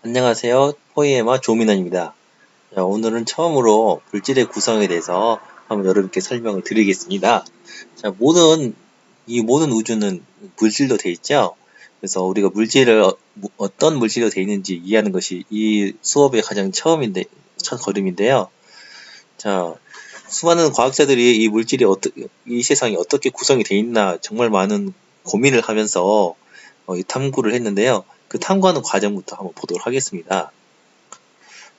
안녕하세요. 포이에마 조민원입니다. 자, 오늘은 처음으로 물질의 구성에 대해서 한번 여러분께 설명을 드리겠습니다. 자, 이 모든 우주는 물질로 되어 있죠? 그래서 우리가 물질을 어떤 물질로 되어 있는지 이해하는 것이 이 수업의 가장 첫 걸음인데요. 자, 수많은 과학자들이 이 세상이 어떻게 구성이 되어 있나 정말 많은 고민을 하면서 이 탐구를 했는데요. 그 탐구하는 과정부터 한번 보도록 하겠습니다.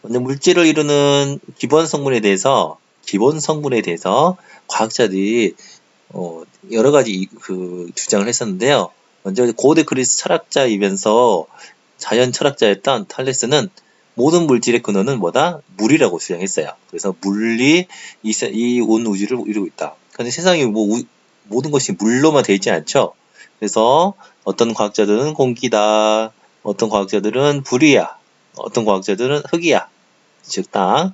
먼저 물질을 이루는 기본 성분에 대해서 과학자들이 여러 가지 주장을 했었는데요. 먼저 고대 그리스 철학자이면서 자연 철학자였던 탈레스는 모든 물질의 근원은 뭐다? 물이라고 주장했어요. 그래서 물이 이 온 우주를 이루고 있다. 그런데 세상에 모든 것이 물로만 되어 있지 않죠. 그래서 어떤 과학자들은 공기다, 어떤 과학자들은 불이야, 어떤 과학자들은 흙이야, 즉 땅.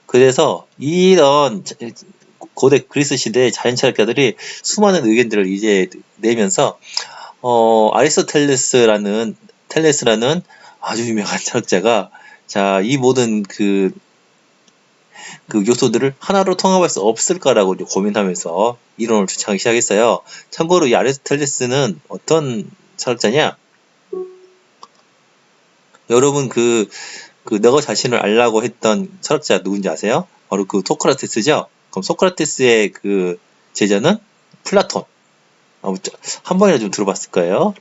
그래서 이런 고대 그리스 시대의 자연 철학자들이 수많은 의견들을 이제 내면서 텔레스라는 아주 유명한 철학자가 자, 이 모든 그 요소들을 하나로 통합할 수 없을까라고 고민하면서 이론을 주창하기 시작했어요. 참고로 이 아리스토텔레스는 어떤 철학자냐? 여러분 너가 자신을 알라고 했던 철학자 누군지 아세요? 바로 그 소크라테스죠? 그럼 소크라테스의 그 제자는 플라톤. 한 번이라도 좀 들어봤을 거예요.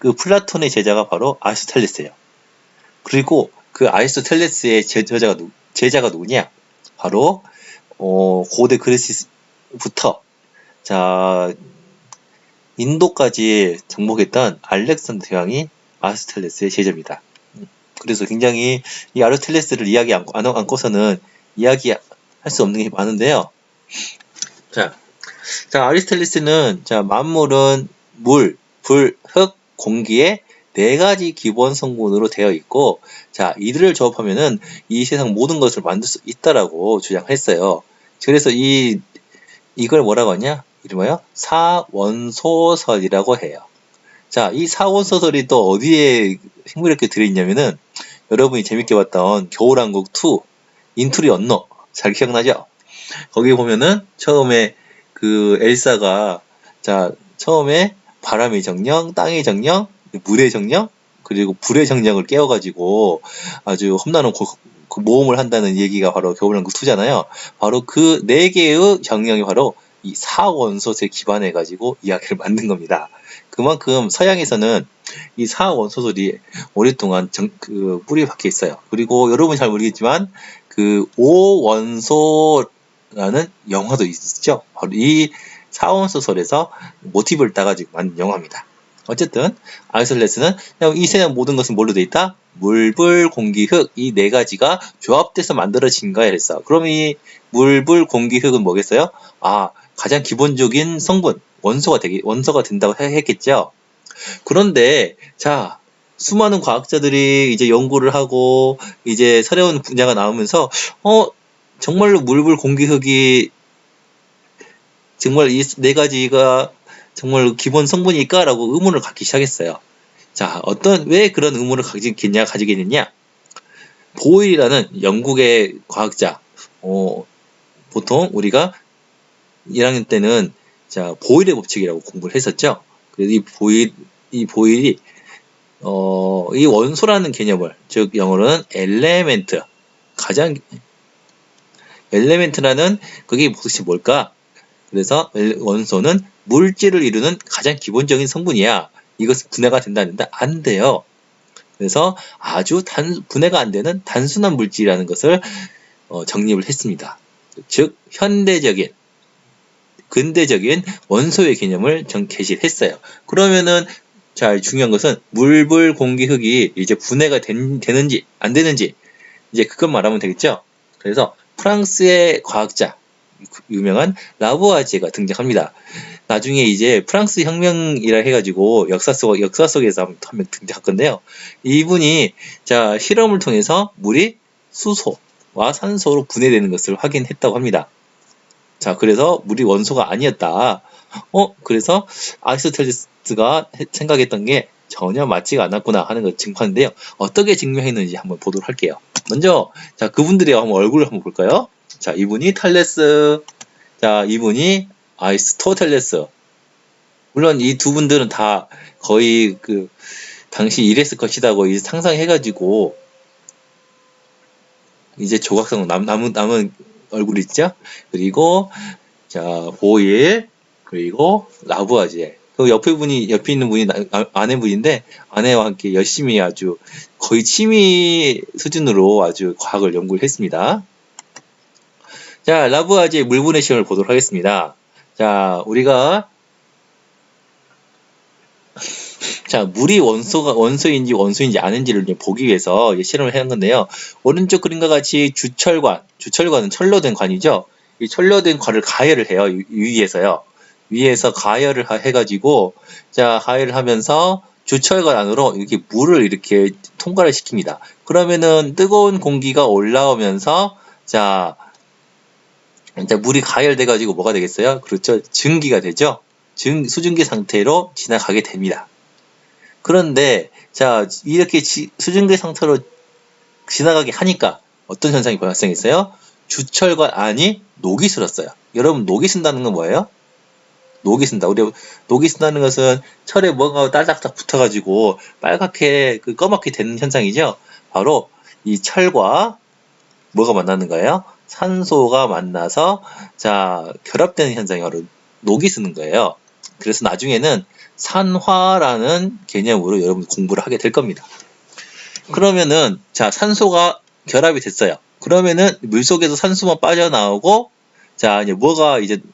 그 플라톤의 제자가 바로 아리스토텔레스예요. 그리고 그 아리스토텔레스의 제자가 누구냐? 바로 고대 그리스부터 자 인도까지 정복했던 알렉산더 대왕이 아리스토텔레스의 제자입니다. 그래서 굉장히 이 아리스토텔레스를 이야기 안고서는 이야기할 수 없는 게 많은데요. 자 아리스토텔레스는 만물은 물, 불, 흙, 공기의 4가지 기본 성분으로 되어 있고, 이들을 조합하면은 이 세상 모든 것을 만들 수 있다라고 주장했어요. 그래서 이걸 뭐라고 하냐? 이름하여 사원소설이라고 해요. 이 사원소설이 또 어디에 흥미롭게 들어있냐면은, 여러분이 재밌게 봤던 겨울왕국 2, 인투리 언노. 잘 기억나죠? 거기 보면은 처음에 엘사가 처음에 바람의 정령, 땅의 정령, 물의 정령, 그리고 불의 정령을 깨워가지고 아주 험난한 모험을 한다는 얘기가 바로 겨울왕국 2잖아요. 바로 그 4개의 정령이 바로 이 사원소설에 기반해가지고 이야기를 만든 겁니다. 그만큼 서양에서는 이 사원소설이 오랫동안 뿌리 박혀 있어요. 그리고 여러분 잘 모르겠지만 오원소라는 영화도 있죠. 바로 이 사원소설에서 모티브를 따가지고 만든 영화입니다. 어쨌든 아리스토텔레스는 이 세상 모든 것은 뭘로 돼 있다? 물, 불, 공기, 흙 이 4가지가 조합돼서 만들어진 거야 그랬어. 그럼 이 물, 불, 공기, 흙은 뭐겠어요? 가장 기본적인 성분, 원소가 된다고 했겠죠. 그런데 수많은 과학자들이 이제 연구를 하고 이제 새로운 분야가 나오면서 정말로 물, 불, 공기, 흙이 정말 이 4가지가 정말 기본 성분일까라고 의문을 갖기 시작했어요. 왜 그런 의문을 가지겠느냐? 보일이라는 영국의 과학자, 보통 우리가 1학년 때는 보일의 법칙이라고 공부를 했었죠. 그래서 이 보일이 이 원소라는 개념을, 즉 영어로는 엘레멘트라는 그게 도대체 뭘까? 그래서 원소는 물질을 이루는 가장 기본적인 성분이야. 이것은 분해가 된다 안 된다? 안 돼요. 그래서 아주 분해가 안 되는 단순한 물질이라는 것을 정립을 했습니다. 즉 근대적인 원소의 개념을 게시를 했어요. 그러면은 중요한 것은 물, 불, 공기, 흙이 이제 분해가 되는지 안 되는지 이제 그것 말하면 되겠죠. 그래서 프랑스의 과학자 유명한 라부아지에가 등장합니다. 나중에 이제 프랑스 혁명이라 해가지고 역사 속에서 한번 등장할 건데요. 이분이 실험을 통해서 물이 수소와 산소로 분해되는 것을 확인했다고 합니다. 그래서 물이 원소가 아니었다. 그래서 아리스토텔레스가 생각했던 게 전혀 맞지가 않았구나 하는 걸 증명하는데요. 어떻게 증명했는지 한번 보도록 할게요. 먼저 자 그분들의 한번 얼굴을 한번 볼까요? 자 이분이 탈레스, 자 이분이 아리스토텔레스. 물론 이 두 분들은 다 거의 그 당시 이랬을 것이다고 이제 상상해가지고 이제 조각상 남은 얼굴 있죠? 그리고 자 보일, 그리고 라부아지에. 그 옆에 있는 분이 아내분인데 아내와 함께 열심히 아주 거의 취미 수준으로 아주 과학을 연구를 했습니다. 자 라부아지의 물분해 시험을 보도록 하겠습니다. 자 우리가 자, 물이 원소인지 아닌지를 보기 위해서 실험을 한 건데요. 오른쪽 그림과 같이 주철관은 철로 된 관이죠. 이 철로 된 관을 가열을 해요. 위에서요. 위에서 가열을 해가지고, 자, 가열을 하면서 주철관 안으로 이렇게 물을 이렇게 통과를 시킵니다. 그러면은 뜨거운 공기가 올라오면서, 자, 물이 가열돼가지고 뭐가 되겠어요? 그렇죠. 증기가 되죠. 수증기 상태로 지나가게 됩니다. 그런데 자 이렇게 수증기 상태로 지나가게 하니까 어떤 현상이 발생했어요? 주철과 안이 녹이 슬었어요. 여러분 녹이 쓴다는 건 뭐예요? 녹이 쓴다. 우리 녹이 쓴다는 것은 철에 뭔가 딸딱딱 붙어가지고 빨갛게 검맣게 되는 현상이죠. 바로 이 철과 뭐가 만나는 거예요? 산소가 만나서 자 결합되는 현상이 바로 녹이 쓰는 거예요. 그래서 나중에는 산화라는 개념으로 여러분 공부를 하게 될 겁니다. 그러면은 자 산소가 결합이 됐어요. 그러면은 물속에서 산소만 빠져나오고 자 이제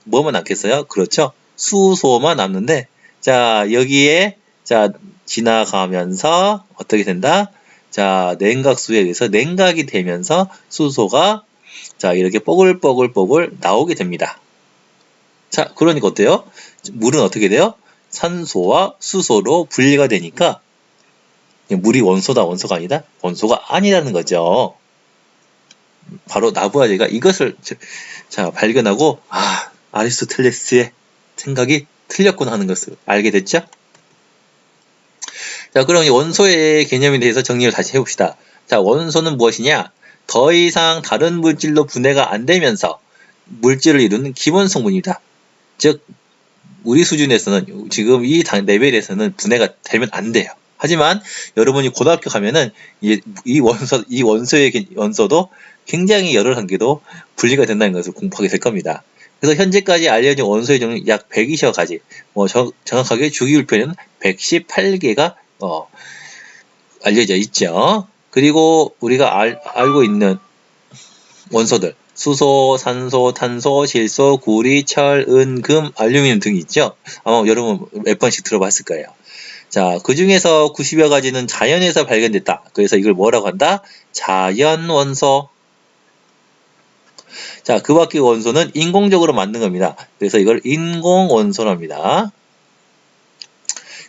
뭐만 남겠어요? 그렇죠. 수소만 남는데 자 여기에 자 지나가면서 어떻게 된다? 자 냉각수에 의해서 냉각이 되면서 수소가 자 이렇게 뽀글뽀글 나오게 됩니다. 자 그러니까 어때요? 물은 어떻게 돼요? 산소와 수소로 분리가 되니까 물이 원소가 아니다? 원소가 아니라는 거죠. 바로 라부아제가 이것을 자 발견하고 아리스토텔레스의 생각이 틀렸구나 하는 것을 알게 됐죠. 자 그럼 이 원소의 개념에 대해서 정리를 다시 해봅시다. 자 원소는 무엇이냐? 더 이상 다른 물질로 분해가 안 되면서 물질을 이루는 기본 성분이다. 즉 우리 수준에서는 지금 이 레벨에서는 분해가 되면 안 돼요. 하지만 여러분이 고등학교 가면은 이 원소도 굉장히 여러 단계도 분리가 된다는 것을 공부하게 될 겁니다. 그래서 현재까지 알려진 원소의 종류 약 120여 가지, 정확하게 주기율표는 118개가 알려져 있죠. 그리고 우리가 알고 있는 원소들 수소, 산소, 탄소, 질소, 구리, 철, 은, 금, 알루미늄 등이 있죠. 아마 여러분 몇 번씩 들어봤을 거예요. 자, 그 중에서 90여 가지는 자연에서 발견됐다. 그래서 이걸 뭐라고 한다? 자연원소. 자, 그 밖의 원소는 인공적으로 만든 겁니다. 그래서 이걸 인공원소로 합니다.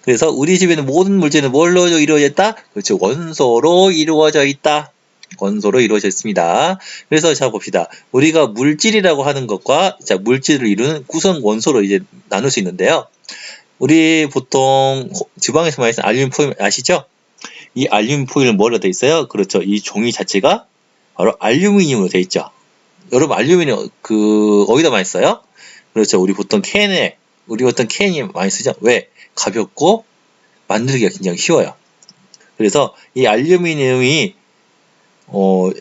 그래서 우리 집에는 모든 물질은 뭘로 이루어졌다? 그렇죠. 원소로 이루어져 있다. 원소로 이루어져 있습니다. 그래서 자 봅시다. 우리가 물질이라고 하는 것과 자 물질을 이루는 구성 원소로 이제 나눌 수 있는데요. 우리 보통 지방에서 많이 쓰는 알루미늄 포일 아시죠? 이 알루미늄 포일은 뭐로 되어 있어요? 그렇죠. 이 종이 자체가 바로 알루미늄으로 되어 있죠. 여러분 알루미늄 어디다 많이 써요? 그렇죠. 우리 보통 캔이 많이 쓰죠. 왜? 가볍고 만들기가 굉장히 쉬워요. 그래서 이 알루미늄이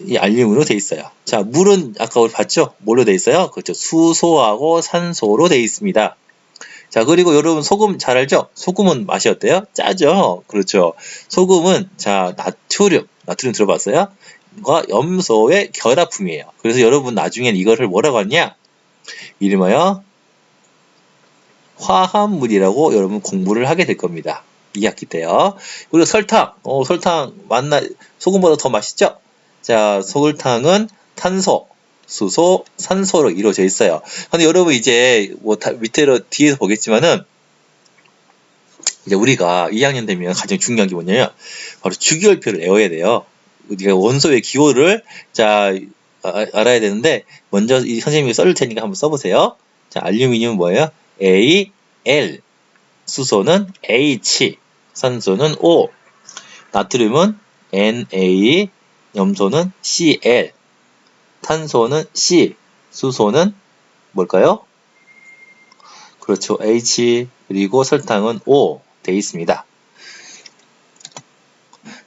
이 알루미늄으로 되어 있어요. 자, 물은 아까 우리 봤죠? 뭘로 되어 있어요? 그렇죠. 수소하고 산소로 되어 있습니다. 자, 그리고 여러분 소금 잘 알죠? 소금은 맛이 어때요? 짜죠? 그렇죠. 소금은 자, 나트륨 들어봤어요? 과 염소의 결합품이에요. 그래서 여러분 나중엔 이거를 뭐라고 하냐? 이름하여 화합물이라고 여러분 공부를 하게 될 겁니다. 2학기 때요. 그리고 설탕 소금보다 더 맛있죠? 자, 설탕은 탄소, 수소, 산소로 이루어져 있어요. 근데 여러분 이제 밑으로 뒤에서 보겠지만은 이제 우리가 2학년 되면 가장 중요한 게 뭐냐면 바로 주기율표를 외워야 돼요. 우리가 원소의 기호를 자 알아야 되는데 먼저 이 선생님이 써줄 테니까 한번 써보세요. 자, 알루미늄은 뭐예요? A, L, 수소는 H, 산소는 O, 나트륨은 Na, 염소는 Cl, 탄소는 C, 수소는 뭘까요? 그렇죠. H, 그리고 설탕은 O 되어 있습니다.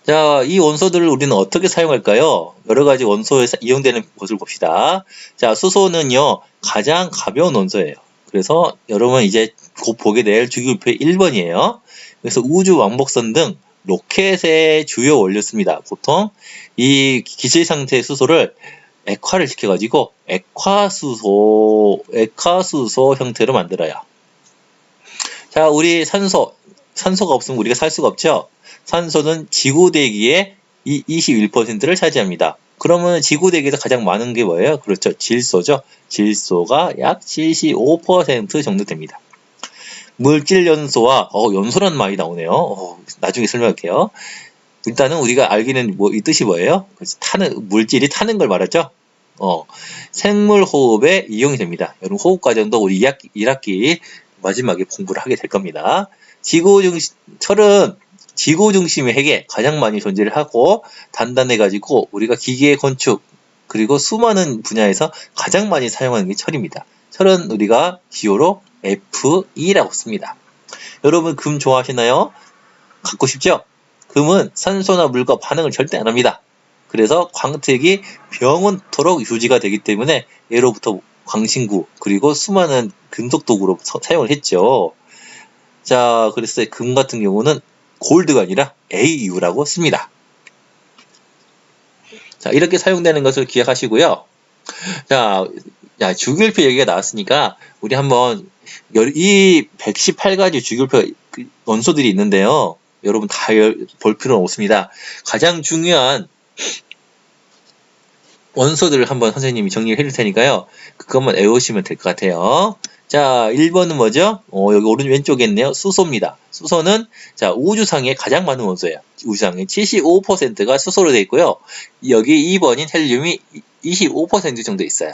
자, 이 원소들을 우리는 어떻게 사용할까요? 여러 가지 원소에 이용되는 것을 봅시다. 자, 수소는요, 가장 가벼운 원소예요. 그래서 여러분 이제 곧 보게 될 주기율표 1번이에요. 그래서 우주 왕복선 등 로켓의 주요 원료입니다. 보통 이 기질 상태의 수소를 액화를 시켜가지고 액화수소 형태로 만들어요. 자, 우리 산소가 없으면 우리가 살 수가 없죠? 산소는 지구 대기의 21%를 차지합니다. 그러면 지구 대기에서 가장 많은 게 뭐예요? 그렇죠. 질소죠. 질소가 약 75% 정도 됩니다. 물질 연소와, 연소라는 말이 나오네요. 나중에 설명할게요. 일단은 우리가 알기는 이 뜻이 뭐예요? 물질이 타는 걸 말하죠? 생물 호흡에 이용이 됩니다. 여러분 호흡 과정도 우리 1학기 마지막에 공부를 하게 될 겁니다. 철은 지구 중심의 핵에 가장 많이 존재를 하고 단단해가지고 우리가 기계 건축 그리고 수많은 분야에서 가장 많이 사용하는 게 철입니다. 철은 우리가 기호로 Fe라고 씁니다. 여러분 금 좋아하시나요? 갖고 싶죠? 금은 산소나 물과 반응을 절대 안 합니다. 그래서 광택이 영원토록 유지가 되기 때문에 예로부터 광신구 그리고 수많은 금속 도구로 사용을 했죠. 자, 그래서 금 같은 경우는 골드가 아니라 AU라고 씁니다. 자, 이렇게 사용되는 것을 기억하시고요. 자, 주기율표 얘기가 나왔으니까 우리 한번 이 118가지 주기율표 원소들이 있는데요. 여러분 다 볼 필요는 없습니다. 가장 중요한 원소들을 한번 선생님이 정리를 해줄 테니까요. 그것만 외우시면 될 것 같아요. 자, 1번은 뭐죠? 여기 왼쪽에 있네요. 수소입니다. 수소는, 자, 우주상에 가장 많은 원소예요. 우주상의 75%가 수소로 되어 있고요. 여기 2번인 헬륨이 25% 정도 있어요.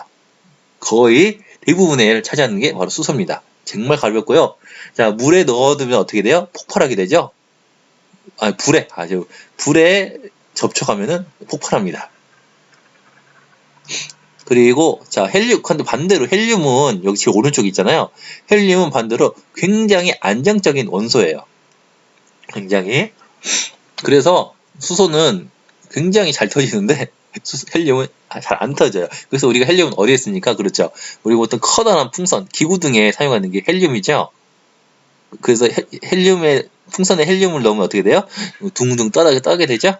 거의 대부분의 차지하는 게 바로 수소입니다. 정말 가볍고요. 자, 물에 넣어두면 어떻게 돼요? 폭발하게 되죠? 불에 접촉하면은 폭발합니다. 그리고 자 반대로 헬륨은 여기 지금 오른쪽에 있잖아요. 헬륨은 반대로 굉장히 안정적인 원소예요. 굉장히. 그래서 수소는 굉장히 잘 터지는데 헬륨은 잘 안 터져요. 그래서 우리가 헬륨은 어디에 씁니까? 그렇죠. 우리 보통 커다란 풍선, 기구 등에 사용하는 게 헬륨이죠. 그래서 풍선에 헬륨을 넣으면 어떻게 돼요? 둥둥 떠게 되죠?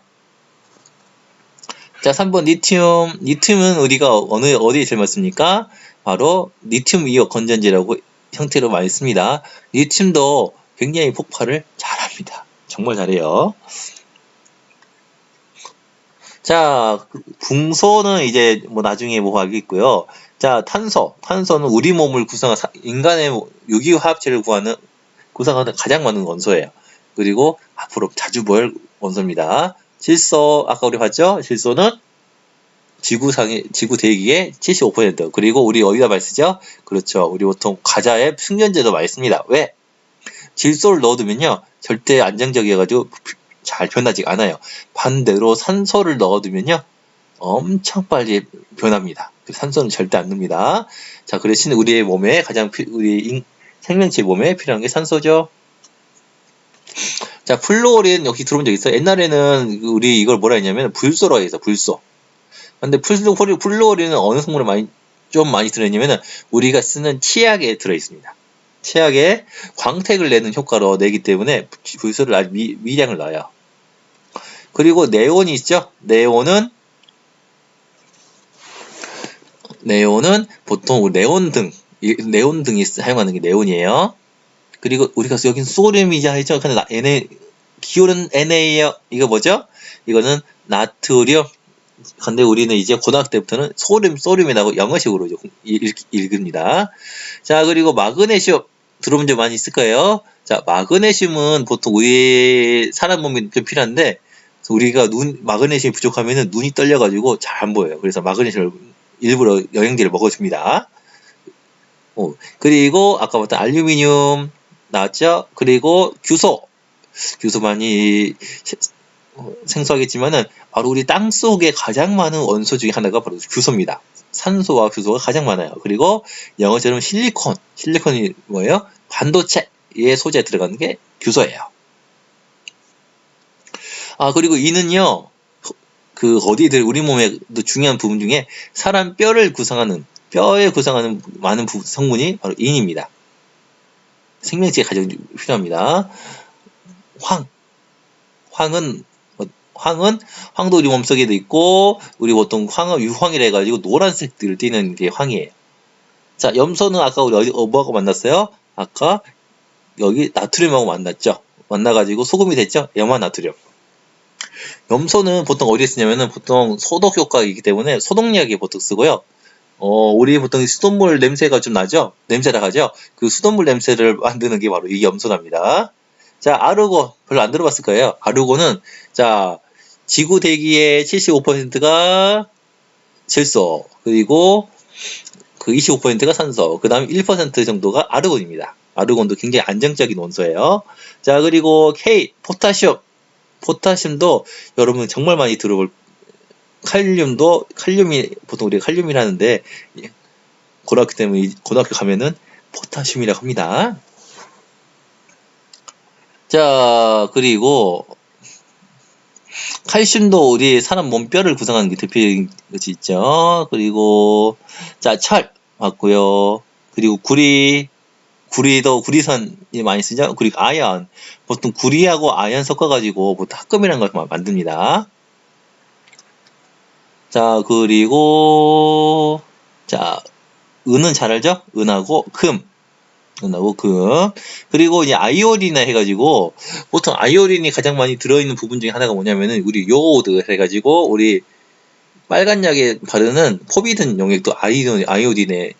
자, 3번 리튬. 리튬은 우리가 어디에 제일 많이 씁니까? 바로 리튬 이온 건전지라고 형태로 많이 씁니다. 리튬도 굉장히 폭발을 잘합니다. 정말 잘해요. 자, 붕소는 이제 나중에 하겠고요. 자, 탄소는 우리 몸을 구성한 인간의 유기화합체를 구성하는 가장 많은 원소예요. 그리고 앞으로 자주 볼 원소입니다. 질소, 아까 우리 봤죠? 질소는 지구 대기의 75%. 그리고 우리 어디다 많이 쓰죠? 그렇죠. 우리 보통 과자에 충전재도 많이 씁니다. 왜? 질소를 넣어두면요. 절대 안정적이어가지고 잘 변하지 않아요. 반대로 산소를 넣어두면요. 엄청 빨리 변합니다. 산소는 절대 안 넣습니다. 자, 그 대신 우리의 몸에 우리 생명체 몸에 필요한 게 산소죠. 자, 플루오린 역시 들어본 적 있어요? 옛날에는 우리 이걸 뭐라 했냐면 불소라고 해서 불소. 근데 플루오린은 어느 성분에 좀 많이 들어있냐면은 우리가 쓰는 치약에 들어있습니다. 치약에 광택을 내는 효과로 내기 때문에 불소를 아주 미량을 넣어요. 그리고 네온이 있죠? 네온은 보통 네온등이 사용하는 게 네온이에요. 그리고 우리가 여긴 소듐이자 했죠? 근데 기호는 Na 이거 뭐죠? 이거는 나트륨. 근데 우리는 이제 고등학교 때부터는 소듐이라고 영어식으로 읽습니다. 자, 그리고 마그네슘 들어본 적 많이 있을 거예요. 자, 마그네슘은 보통 우리 사람 몸에 좀 필요한데 우리가 마그네슘이 부족하면은 눈이 떨려가지고 잘 안 보여요. 그래서 마그네슘을 일부러 영양제를 먹어줍니다. 그리고 아까 봤던 알루미늄 나왔죠? 그리고 규소. 규소 많이 생소하겠지만은 바로 우리 땅 속에 가장 많은 원소 중에 하나가 바로 규소입니다. 산소와 규소가 가장 많아요. 그리고 영어처럼 실리콘이 뭐예요? 반도체의 소재에 들어가는 게 규소예요. 그리고 이는요, 어디에 우리 몸의 중요한 부분 중에 사람 뼈에 구성하는 많은 성분이 바로 인입니다. 생명체에 가장 필요합니다. 황도 우리 몸속에도 있고, 우리 보통 황은 유황이라 해가지고 노란색들을 띠는 게 황이에요. 자, 염소는 아까 우리 뭐하고 만났어요? 아까 여기 나트륨하고 만났죠? 만나가지고 소금이 됐죠? 염화나트륨. 염소는 보통 어디에 쓰냐면은 보통 소독 효과이기 때문에 소독약에 보통 쓰고요. 우리 보통 수돗물 냄새가 좀 나죠? 냄새라 하죠? 그 수돗물 냄새를 만드는 게 바로 이 염소랍니다. 자, 아르고 별로 안 들어봤을 거예요. 아르고는 자, 지구 대기의 75%가 질소, 그리고 그 25%가 산소, 그 다음에 1% 정도가 아르곤입니다. 아르곤도 굉장히 안정적인 원소예요. 자, 그리고 K, 포타슘도 여러분 정말 많이 들어볼, 칼륨이 보통 우리가 칼륨이라는데 고등학교 가면은 포타슘이라고 합니다. 자, 그리고 칼슘도 우리 사람 몸뼈를 구성하는 게 대표적인 것이 있죠. 그리고 자, 철 맞고요. 그리고 구리선이 많이 쓰죠. 그리고 아연, 보통 구리하고 아연 섞어가지고 보통 합금이라는 걸 만듭니다. 자, 그리고 자, 은은 잘 알죠? 은하고 금. 그리고 이제 아이오딘이나 해가지고 보통 아이오딘이 가장 많이 들어있는 부분 중에 하나가 뭐냐면은 우리 요오드 해가지고 우리 빨간 약에 바르는 포비든 용액도 아이오딘의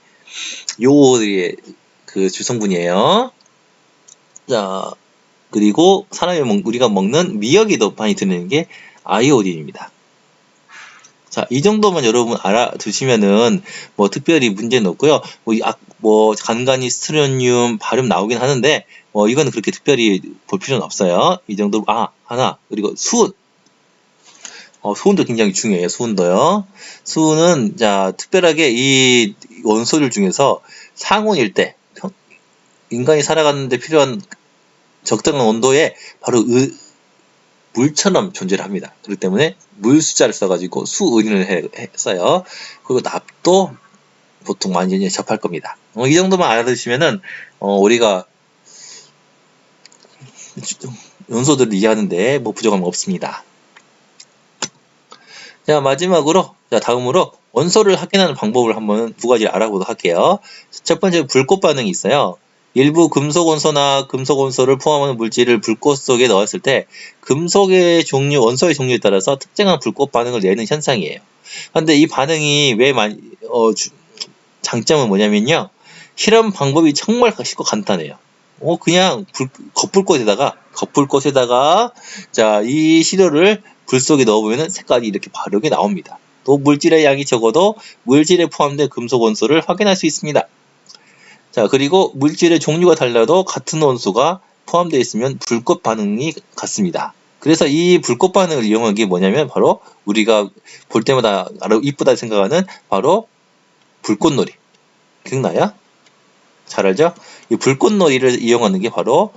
요오드의 그 주성분이에요. 자, 그리고 우리가 먹는 미역에도 많이 들어있는 게 아이오딘입니다. 자, 이 정도만 여러분 알아두시면은 뭐 특별히 문제는 없고요. 간간히 스트론륨 발음 나오긴 하는데 이거는 그렇게 특별히 볼 필요는 없어요. 이 정도. 하나. 그리고 수은. 수은도 굉장히 중요해요. 수은도요. 수은은 자, 특별하게 이 원소들 중에서 상온일 때 인간이 살아가는데 필요한 적당한 온도에 바로 물처럼 존재를 합니다. 그렇기 때문에 물 숫자를 써가지고 수은을 했어요. 그리고 납도 보통 많이 접할 겁니다. 이 정도만 알아두시면은 우리가 원소들을 이해하는데 뭐 부족함 없습니다. 자, 마지막으로 다음으로 원소를 확인하는 방법을 한번 두 가지 알아보도록 할게요. 첫 번째, 불꽃 반응이 있어요. 일부 금속 원소나 금속 원소를 포함하는 물질을 불꽃 속에 넣었을 때 금속의 종류, 원소의 종류에 따라서 특정한 불꽃 반응을 내는 현상이에요. 그런데 이 반응이 장점은 뭐냐면요, 실험 방법이 정말 쉽고 간단해요. 그냥 겉불꽃에다가 자, 이 시료를 불 속에 넣어보면 색깔이 이렇게 바르게 나옵니다. 또 물질의 양이 적어도 물질에 포함된 금속 원소를 확인할 수 있습니다. 자, 그리고 물질의 종류가 달라도 같은 원소가 포함되어 있으면 불꽃 반응이 같습니다. 그래서 이 불꽃 반응을 이용한 게 뭐냐면 바로 우리가 볼 때마다 이쁘다 생각하는 바로 불꽃놀이. 기억나요? 잘 알죠? 이 불꽃놀이를 이용하는 게 바로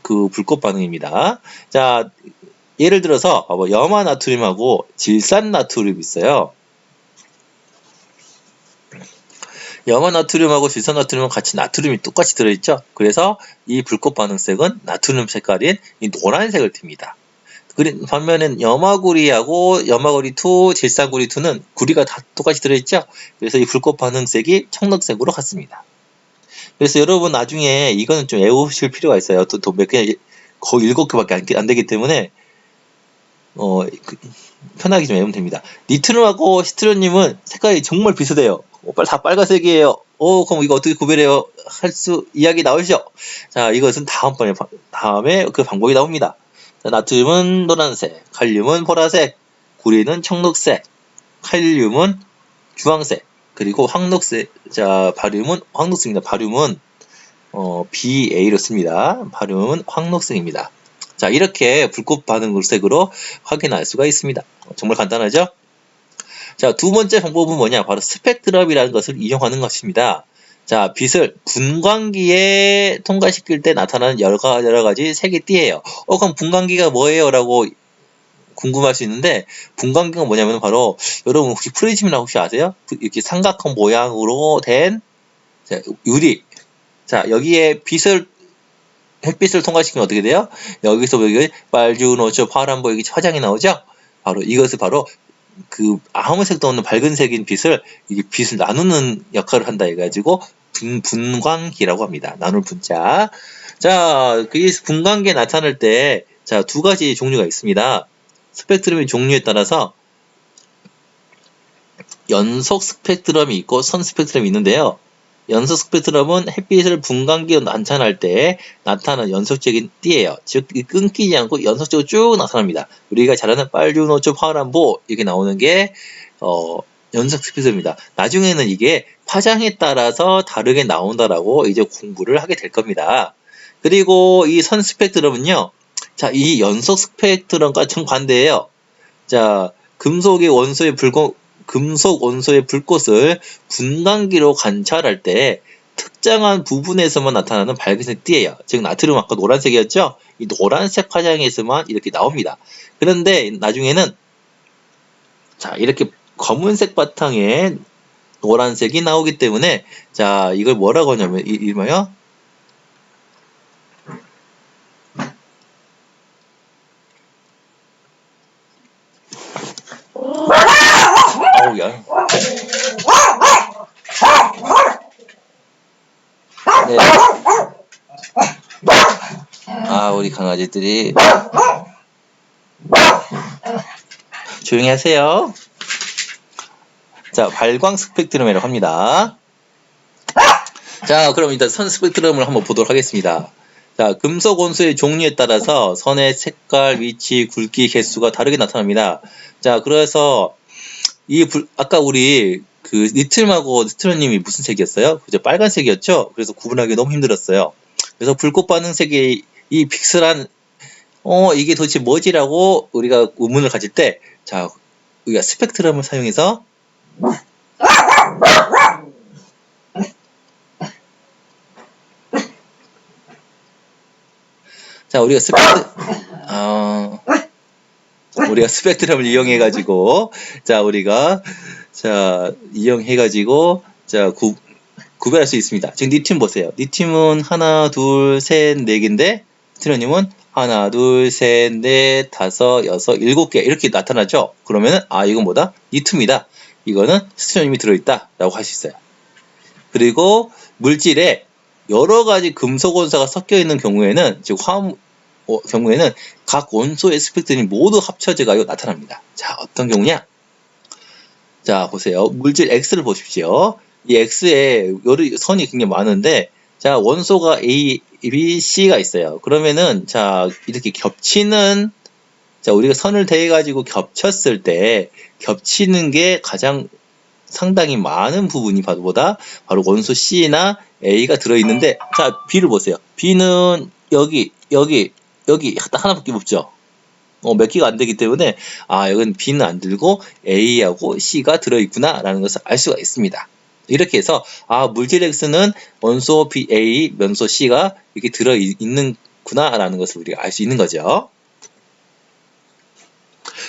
그 불꽃 반응입니다. 자, 예를 들어서 염화나트륨하고 질산나트륨이 있어요. 염화나트륨하고 질산나트륨은 같이 나트륨이 똑같이 들어있죠. 그래서 이 불꽃 반응색은 나트륨 색깔인 이 노란색을 띱니다. 반면에 염화구리하고 염화구리2, 질산구리2는 구리가 다 똑같이 들어있죠. 그래서 이 불꽃 반응색이 청록색으로 같습니다. 그래서 여러분 나중에 이거는 좀 외우실 필요가 있어요. 또 몇 개, 거의 7개밖에 안 되기 때문에 편하게 좀 외우면 됩니다. 니트륨하고 시트론륨은 색깔이 정말 비슷해요. 다 빨간색이에요. 그럼 이거 어떻게 구별해요? 이야기 나오시죠? 자, 이것은 다음에 그 방법이 나옵니다. 자, 나트륨은 노란색, 칼륨은 보라색, 구리는 청록색, 칼륨은 주황색, 그리고 바륨은 황록색입니다. 바륨은 BA로 씁니다. 바륨은 황록색입니다. 자, 이렇게 불꽃 반응색으로 확인할 수가 있습니다. 정말 간단하죠? 자, 두 번째 방법은 뭐냐? 바로 스펙트럼이라는 것을 이용하는 것입니다. 자, 빛을 분광기에 통과시킬 때 나타나는 여러 가지 색의 띠예요. 그럼 분광기가 뭐예요? 라고 궁금할 수 있는데, 분광기가 뭐냐면 바로, 여러분 혹시 프리즘이라고 혹시 아세요? 이렇게 삼각형 모양으로 된 유리. 자, 여기에 햇빛을 통과시키면 어떻게 돼요? 여기서 여기 빨주노초 파란보 여기 화장이 나오죠? 바로 이것을 바로 그 아무 색도 없는 밝은 색인 빛을 이게 빛을 나누는 역할을 한다 해가지고 분광기라고 합니다. 나눌 분자. 자, 그 분광기에 나타날 때 자, 두 가지 종류가 있습니다. 스펙트럼의 종류에 따라서 연속 스펙트럼이 있고 선 스펙트럼이 있는데요. 연속 스펙트럼은 햇빛을 분광기로 나타날 때 나타나는 연속적인 띠예요. 즉 끊기지 않고 연속적으로 쭉 나타납니다. 우리가 잘 아는 빨주노초 파란보 이렇게 나오는 게 연속 스펙트럼입니다. 나중에는 이게 파장에 따라서 다르게 나온다라고 이제 공부를 하게 될 겁니다. 그리고 이 선 스펙트럼은요. 자, 이 연속 스펙트럼과 정반대예요. 자, 금속 원소의 불꽃을 분광기로 관찰할 때 특정한 부분에서만 나타나는 밝은색 띠예요. 즉 나트륨 아까 노란색이었죠? 이 노란색 파장에서만 이렇게 나옵니다. 그런데 나중에는 자, 이렇게 검은색 바탕에 노란색이 나오기 때문에 자, 이걸 뭐라고 하냐면 이름하여 어우야. 네. 우리 강아지들이 조용히 하세요. 자, 발광 스펙트럼이라고 합니다. 자, 그럼 일단 선 스펙트럼을 한번 보도록 하겠습니다. 자, 금속 원소의 종류에 따라서 선의 색깔, 위치, 굵기, 개수가 다르게 나타납니다. 자, 그래서 아까 우리 그 니트름하고 니트로님이 무슨 색이었어요? 그죠? 빨간색이었죠? 그래서 구분하기 너무 힘들었어요. 그래서 불꽃 반응색의 이 픽셀한 이게 도대체 뭐지라고 우리가 의문을 가질 때, 자, 우리가 스펙트럼을 사용해서 자, 우리가 스펙트럼을 이용해가지고, 자, 이용해가지고, 자, 구별할 수 있습니다. 지금 니팀 보세요. 니팀은 하나, 둘, 셋, 네 개인데, 스티로님은 하나, 둘, 셋, 넷, 다섯, 여섯, 일곱 개 이렇게 나타나죠? 그러면은, 이건 뭐다? 니트입니다. 이거는 스티로님이 들어있다. 라고 할 수 있어요. 그리고 물질에 여러 가지 금속 원소가 섞여 있는 경우에는, 즉, 경우에는 각 원소의 스펙트럼이 모두 합쳐져가지고 나타납니다. 자, 어떤 경우냐? 자, 보세요. 물질 X를 보십시오. 이 X에 여러 선이 굉장히 많은데, 자, 원소가 A, B, C가 있어요. 그러면은, 자, 이렇게 겹치는, 자, 우리가 선을 대해가지고 겹쳤을 때, 겹치는 게 가장 상당히 많은 부분이 바로 원소 C나 A가 들어있는데, 자, B를 보세요. B는 여기 하나밖에 없죠. 몇 개가 안 되기 때문에 여긴 B는 안 들고 A하고 C가 들어있구나 라는 것을 알 수가 있습니다. 이렇게 해서 물질 X는 원소 B, A, 면소 C가 이렇게 들어있는구나 라는 것을 우리가 알 수 있는 거죠.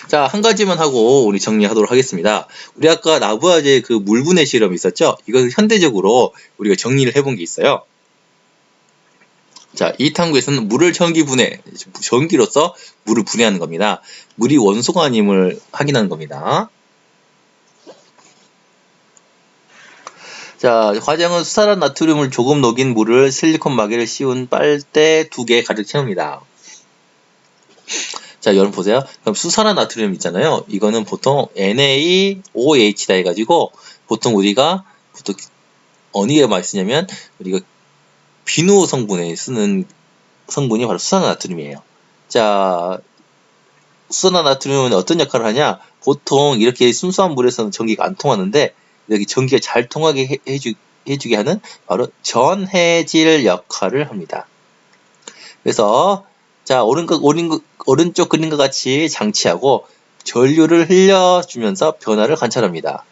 자, 한 가지만 하고 우리 정리하도록 하겠습니다. 우리 아까 라부아제 그 물분해 실험 있었죠? 이것을 현대적으로 우리가 정리를 해본 게 있어요. 자, 이 탐구에서는 물을 전기로서 물을 분해하는 겁니다. 물이 원소가 아님을 확인하는 겁니다. 자, 과정은 수산화 나트륨을 조금 녹인 물을 실리콘 마개를 씌운 빨대 2개 가득 채웁니다. 자, 여러분 보세요. 그럼 수산화 나트륨 있잖아요. 이거는 보통 NaOH다 해가지고 우리가 어디에 많이 쓰냐면 우리가 비누 성분에 쓰는 성분이 바로 수산화 나트륨이에요. 자, 수산화 나트륨은 어떤 역할을 하냐? 보통 이렇게 순수한 물에서는 전기가 안 통하는데 여기 전기가 잘 통하게 해주게 하는 바로 전해질 역할을 합니다. 그래서 자, 오른쪽 그림과 같이 장치하고 전류를 흘려주면서 변화를 관찰합니다.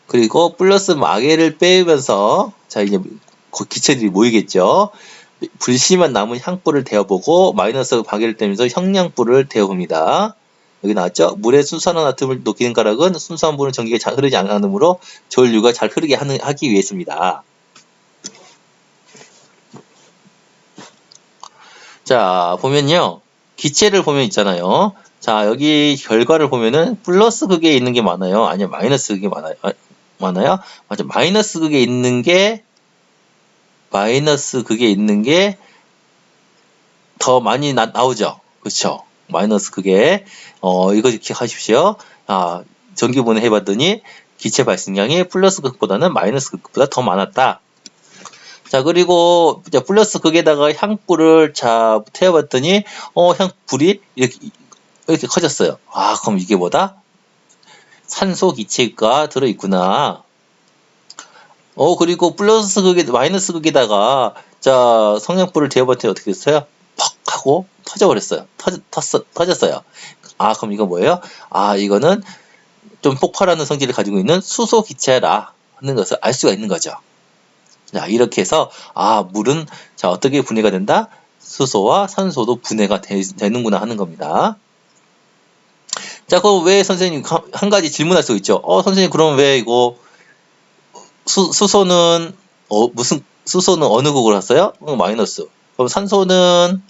그리고 플러스 마개를 빼면서, 자, 이제 기체들이 모이겠죠. 불씨만 남은 향불을 데워보고 마이너스 마개를 떼면서 형량불을 데워봅니다. 여기 나왔죠? 물에 순수한 아톰을 녹이는 가락은 순수한 물은 전기가 잘 흐르지 않으므로 전류가 잘 흐르게 하기 위해서입니다. 자, 보면요. 기체를 보면 있잖아요. 자, 여기 결과를 보면은 플러스 극에 있는 게 많아요? 아니면 마이너스 극이 많아요? 많아요? 맞아. 마이너스 극에 있는 게 더 많이 나오죠. 그렇죠? 마이너스 극에 이거 기억하십시오. 아, 전기분해 해봤더니 기체 발생량이 플러스 극보다는 마이너스 극보다 더 많았다. 자, 그리고 이제 플러스 극에다가 향불을 자 태워봤더니 향불이 이렇게 커졌어요. 아, 그럼 이게 뭐다? 산소 기체가 들어있구나. 그리고 마이너스 극에다가 자 성냥불을 데워봤더니 어떻게 됐어요? 퍽 하고 터져버렸어요. 터졌어요. 아, 그럼 이거 뭐예요? 아, 이거는 좀 폭발하는 성질을 가지고 있는 수소 기체라 하는 것을 알 수가 있는 거죠. 자, 이렇게 해서 물은 자 어떻게 분해가 된다? 수소와 산소도 분해가 되는구나 하는 겁니다. 자, 그럼 왜 선생님 한 가지 질문할 수 있죠? 선생님 그럼 왜 이거 수소는 수소는 어느 극으로 갔어요? 마이너스. 그럼 산소는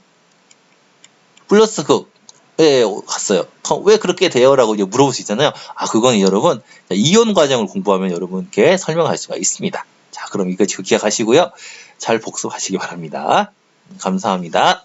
플러스 극에 갔어요. 왜 그렇게 돼요? 라고 물어볼 수 있잖아요. 그건 여러분 이온 과정을 공부하면 여러분께 설명할 수가 있습니다. 자, 그럼 이거 기억하시고요. 잘 복습하시기 바랍니다. 감사합니다.